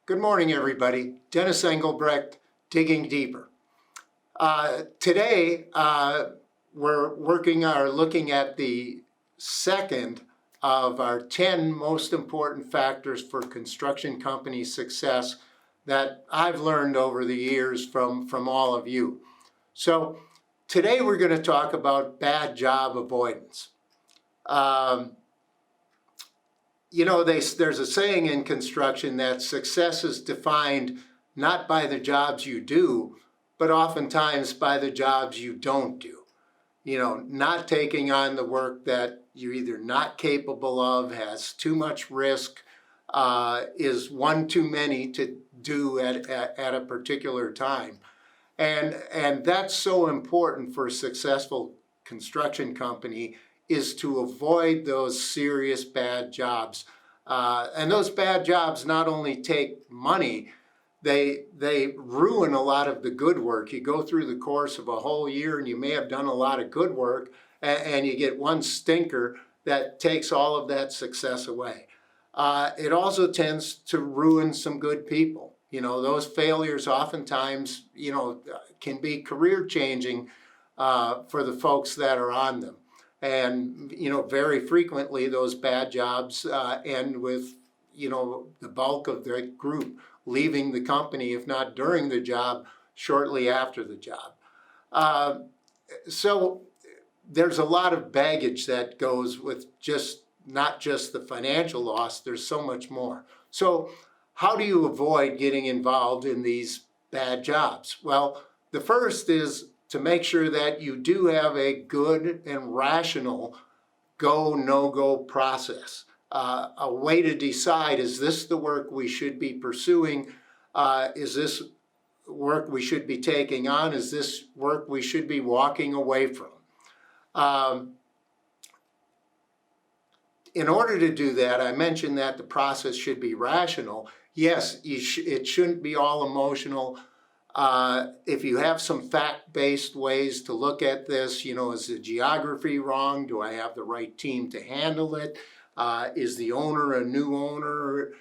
Good morning, everybody. Dennis Engelbrecht, Digging Deeper. Today, we're looking at the second of our 10 most important factors for construction company success that I've learned over the years from all of you. So today we're going to talk about bad job avoidance. There's a saying in construction that success is defined not by the jobs you do, but oftentimes by the jobs you don't do. Not taking on the work that you're either not capable of, has too much risk, is one too many to do at a particular time. And that's so important for a successful construction company, is to avoid those serious bad jobs. And those bad jobs not only take money, they ruin a lot of the good work. You go through the course of a whole year and you may have done a lot of good work, and you get one stinker that takes all of that success away. It also tends to ruin some good people. Those failures oftentimes, can be career changing for the folks that are on them. And, very frequently those bad jobs end with, the bulk of the group leaving the company, if not during the job, shortly after the job. So there's a lot of baggage that goes with not just the financial loss, there's so much more. So how do you avoid getting involved in these bad jobs? Well, the first is to make sure that you do have a good and rational go, no-go process. A way to decide, is this the work we should be pursuing? Is this work we should be taking on? Is this work we should be walking away from? In order to do that, I mentioned that the process should be rational. Yes, it shouldn't be all emotional. If you have some fact-based ways to look at this, is the geography wrong? Do I have the right team to handle it? Is the owner a new owner?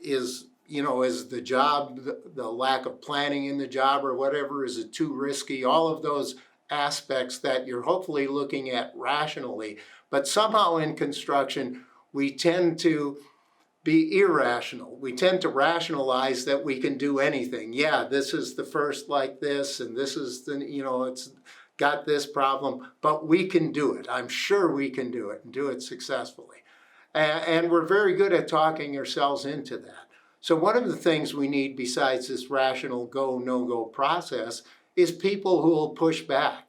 Is the job, the lack of planning in the job or whatever, is it too risky? All of those aspects that you're hopefully looking at rationally. But somehow in construction, we tend to be irrational. We tend to rationalize that we can do anything. Yeah, this is the first like this, and this is it's got this problem, but we can do it. I'm sure we can do it and do it successfully. And we're very good at talking ourselves into that. So one of the things we need besides this rational go, no-go process is people who will push back.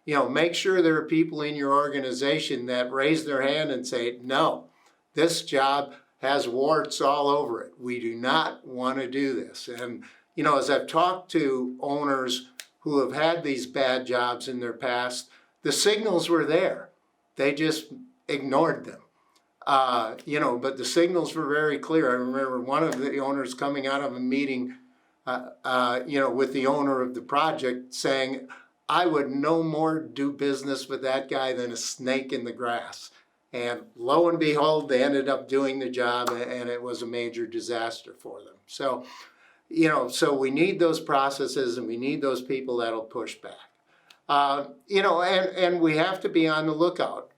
Make sure there are people in your organization that raise their hand and say, no, this job has warts all over it. We do not want to do this. And, as I've talked to owners who have had these bad jobs in their past, the signals were there. They just ignored them. But the signals were very clear. I remember one of the owners coming out of a meeting, with the owner of the project saying, I would no more do business with that guy than a snake in the grass. And lo and behold, they ended up doing the job, and it was a major disaster for them. So, so we need those processes, and we need those people that'll push back. And we have to be on the lookout.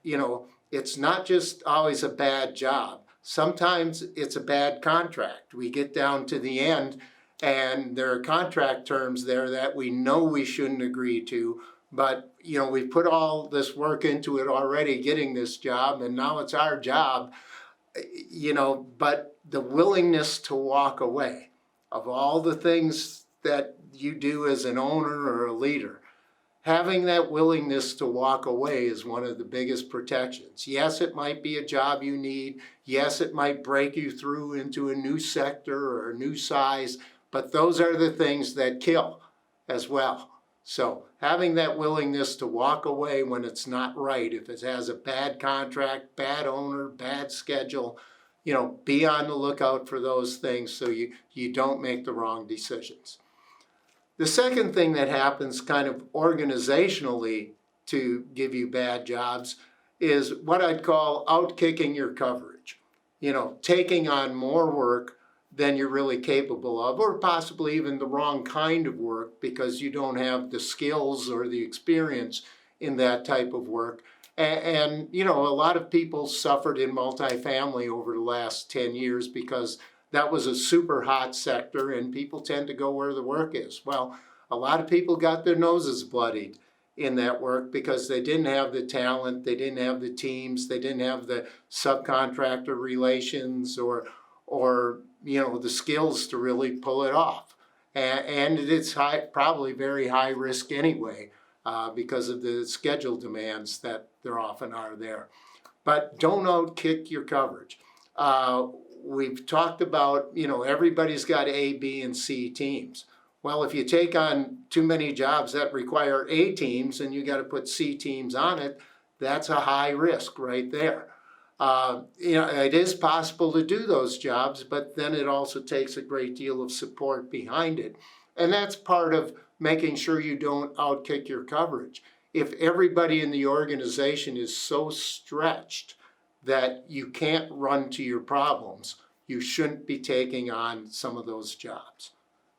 It's not just always a bad job. Sometimes it's a bad contract. We get down to the end, and there are contract terms there that we know we shouldn't agree to. But, we've put all this work into it already, getting this job, and now it's our job, but the willingness to walk away of all the things that you do as an owner or a leader, having that willingness to walk away is one of the biggest protections. Yes, it might be a job you need. Yes, it might break you through into a new sector or a new size, but those are the things that kill as well. So having that willingness to walk away when it's not right, if it has a bad contract, bad owner, bad schedule, be on the lookout for those things so you don't make the wrong decisions. The second thing that happens kind of organizationally to give you bad jobs is what I'd call outkicking your coverage. Taking on more work than you're really capable of, or possibly even the wrong kind of work because you don't have the skills or the experience in that type of work. And you know, a lot of people suffered in multifamily over the last 10 years because that was a super hot sector and people tend to go where the work is. Well, a lot of people got their noses bloodied in that work because they didn't have the talent, they didn't have the teams, they didn't have the subcontractor relations or you know, the skills to really pull it off. And it's probably very high risk anyway because of the schedule demands that there often are there. But don't outkick your coverage. We've talked about, you know, everybody's got A, B, and C teams. Well, if you take on too many jobs that require A teams and you got to put C teams on it, that's a high risk right there. You know, it is possible to do those jobs, but then it also takes a great deal of support behind it. And that's part of making sure you don't outkick your coverage. If everybody in the organization is so stretched that you can't run to your problems, you shouldn't be taking on some of those jobs.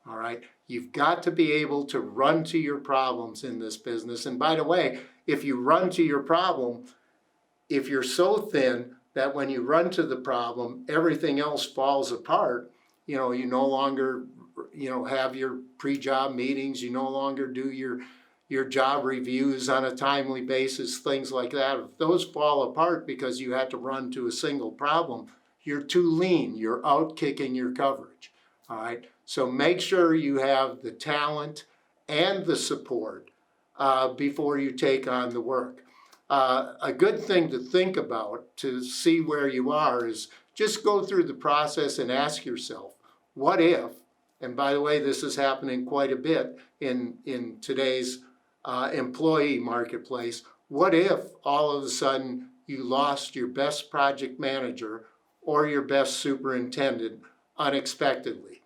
All right? You've got to be able to run to your problems in this business. And by the way, if you run to your problem, if you're so thin that when you run to the problem, everything else falls apart, you know, you no longer, you know, have your pre-job meetings, you no longer do your job reviews on a timely basis, things like that. If those fall apart because you had to run to a single problem, you're too lean, you're outkicking your coverage. All right, so make sure you have the talent and the support before you take on the work. A good thing to think about to see where you are is just go through the process and ask yourself, what if, and by the way, this is happening quite a bit in today's employee marketplace, what if all of a sudden you lost your best project manager or your best superintendent unexpectedly?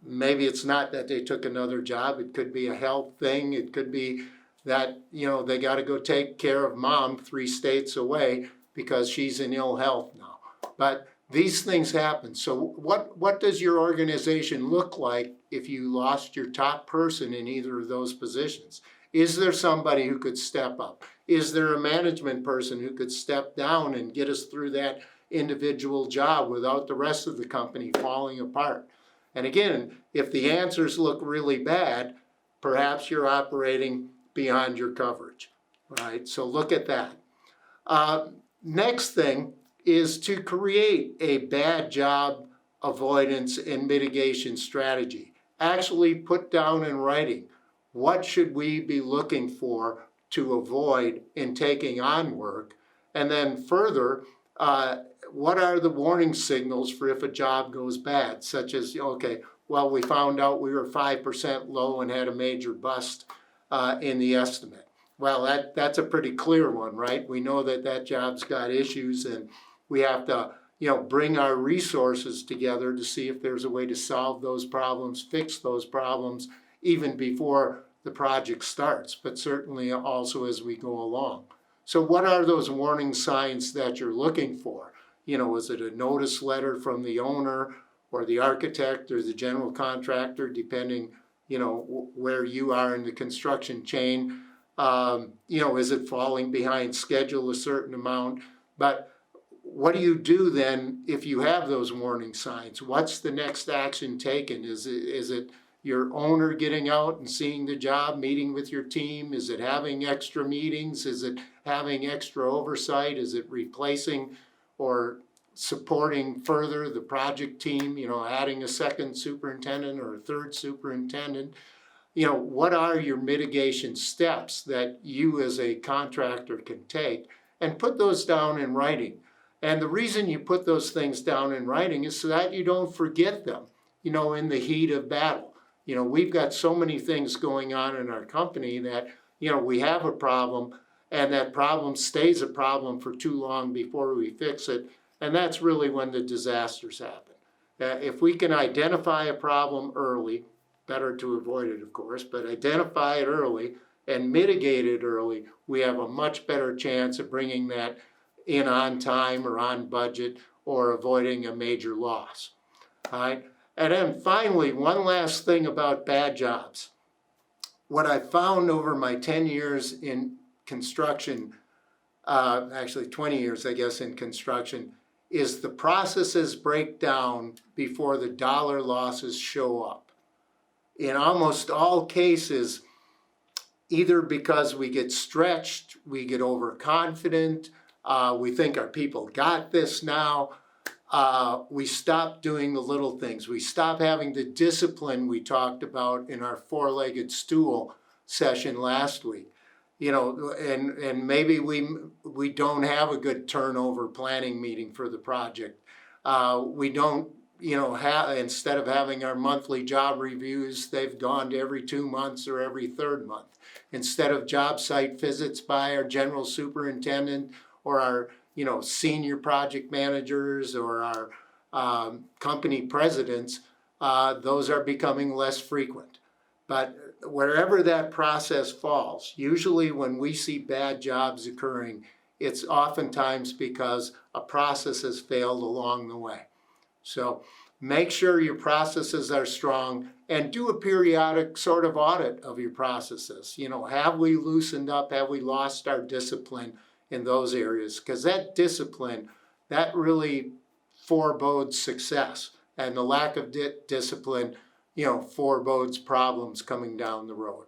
Maybe it's not that they took another job. It could be a health thing. It could be that, you know, they got to go take care of mom 3 states away because she's in ill health now. But these things happen. So what does your organization look like if you lost your top person in either of those positions? Is there somebody who could step up? Is there a management person who could step down and get us through that individual job without the rest of the company falling apart? And again, if the answers look really bad, perhaps you're operating beyond your coverage, right? So look at that. Next thing is to create a bad job avoidance and mitigation strategy. Actually put down in writing, what should we be looking for to avoid in taking on work? And then further, what are the warning signals for if a job goes bad, such as, okay, well, we found out we were 5% low and had a major bust in the estimate. Well, that's a pretty clear one, right? We know that job's got issues and we have to, you know, bring our resources together to see if there's a way to solve those problems, fix those problems, even before the project starts, but certainly also as we go along. So what are those warning signs that you're looking for? You know, is it a notice letter from the owner or the architect or the general contractor, depending, you know, where you are in the construction chain? You know, is it falling behind schedule a certain amount? But what do you do then if you have those warning signs? What's the next action taken? Is it your owner getting out and seeing the job, meeting with your team? Is it having extra meetings? Is it having extra oversight? Is it replacing or supporting further the project team, you know, adding a second superintendent or a third superintendent? You know, what are your mitigation steps that you as a contractor can take? And put those down in writing. And the reason you put those things down in writing is so that you don't forget them, you know, in the heat of battle. You know, we've got so many things going on in our company that, you know, we have a problem and that problem stays a problem for too long before we fix it. And that's really when the disasters happen. If we can identify a problem early, better to avoid it, of course, but identify it early and mitigate it early, we have a much better chance of bringing that in on time or on budget or avoiding a major loss. All right. And then finally, one last thing about bad jobs. What I found over my 10 years in construction, actually 20 years, I guess, in construction, is the processes break down before the dollar losses show up. In almost all cases, either because we get stretched, we get overconfident, we think our people got this now, we stop doing the little things. We stop having the discipline we talked about in our four-legged stool session last week. You know, and maybe we don't have a good turnover planning meeting for the project. We don't, you know, instead of having our monthly job reviews, they've gone to every 2 months or every third month. Instead of job site visits by our general superintendent or our, you know, senior project managers or our company presidents, those are becoming less frequent. But wherever that process falls, usually when we see bad jobs occurring, it's oftentimes because a process has failed along the way. So make sure your processes are strong and do a periodic sort of audit of your processes. You know, have we loosened up? Have we lost our discipline in those areas? Because that discipline, that really forebodes success. And the lack of discipline, you know, forebodes problems coming down the road.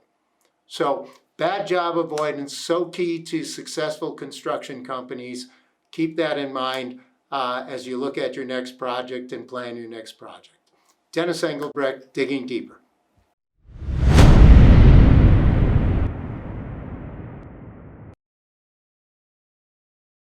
So bad job avoidance, so key to successful construction companies. Keep that in mind as you look at your next project and plan your next project. Dennis Engelbrecht, Digging Deeper.